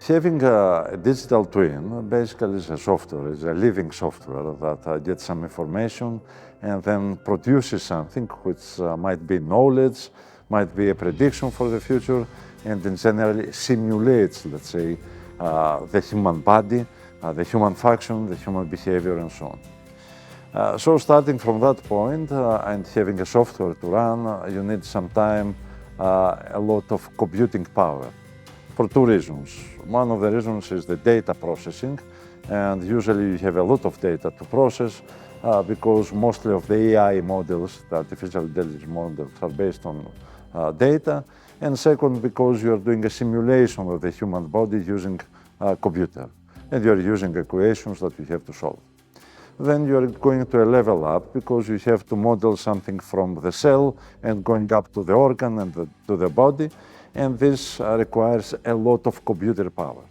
Having a digital twin basically is a software, is a living software that gets some information and then produces something which might be knowledge, might be a prediction for the future, and in general simulates, let's say, the human body, the human function, the human behavior, and so on. So starting from that point and having a software to run, you need some time, a lot of computing power. For two reasons. One of the reasons is the data processing, and usually you have a lot of data to process because mostly of the AI models, the artificial intelligence models, are based on data. And second, because you are doing a simulation of the human body using a computer, and you are using equations that you have to solve. Then you are going to a level up because you have to model something from the cell and going up to the organ and to the body. And this requires a lot of computer power.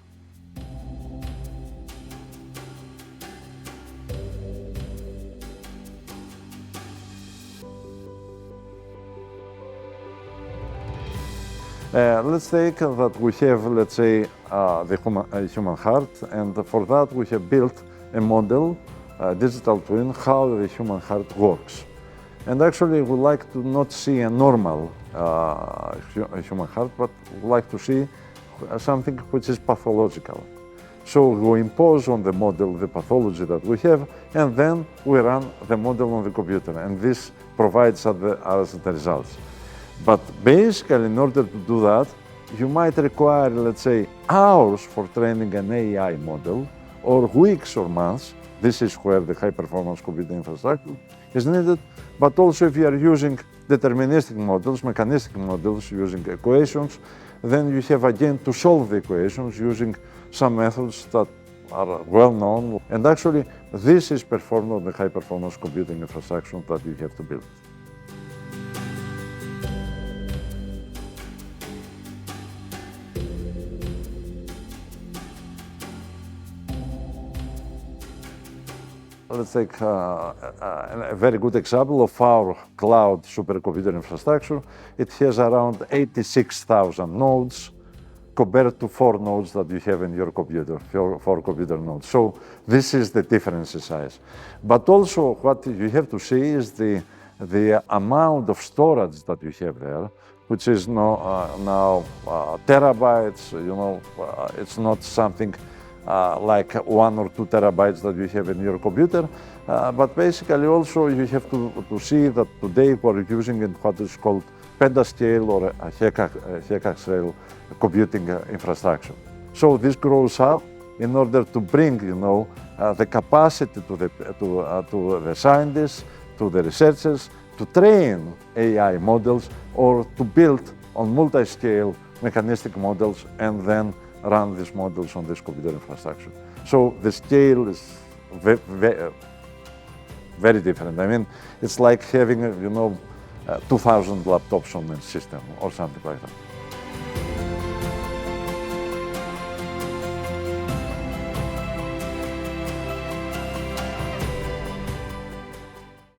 Let's take that we have, let's say, the human heart, and for that we have built a model, a digital twin, how the human heart works. And actually we like to not see a normal human heart, but we like to see something which is pathological. So we impose on the model the pathology that we have, and then we run the model on the computer, and this provides us the results. But basically, in order to do that, you might require, let's say, hours for training an AI model, or weeks or months. This is where the high-performance computing infrastructure is needed. But also, if you are using deterministic models, mechanistic models, using equations, then you have again to solve the equations using some methods that are well known. And actually, this is performed on the high-performance computing infrastructure that you have to build. Let's take a very good example of our cloud supercomputer infrastructure. It has around 86,000 nodes compared to 4 nodes that you have in your computer, 4 computer nodes. So this is the difference in size. But also what you have to see is the amount of storage that you have there, which is now terabytes. It's not something like 1 or 2 terabytes that you have in your computer, but basically also you have to see that today we're using in what is called pentascale or a hexascale computing infrastructure. So this grows up in order to bring, the capacity to the scientists, to the researchers, to train AI models or to build on multi-scale mechanistic models and then run these models on this computer infrastructure. So the scale is very different. I mean, it's like having, 2,000 laptops on the system or something like that.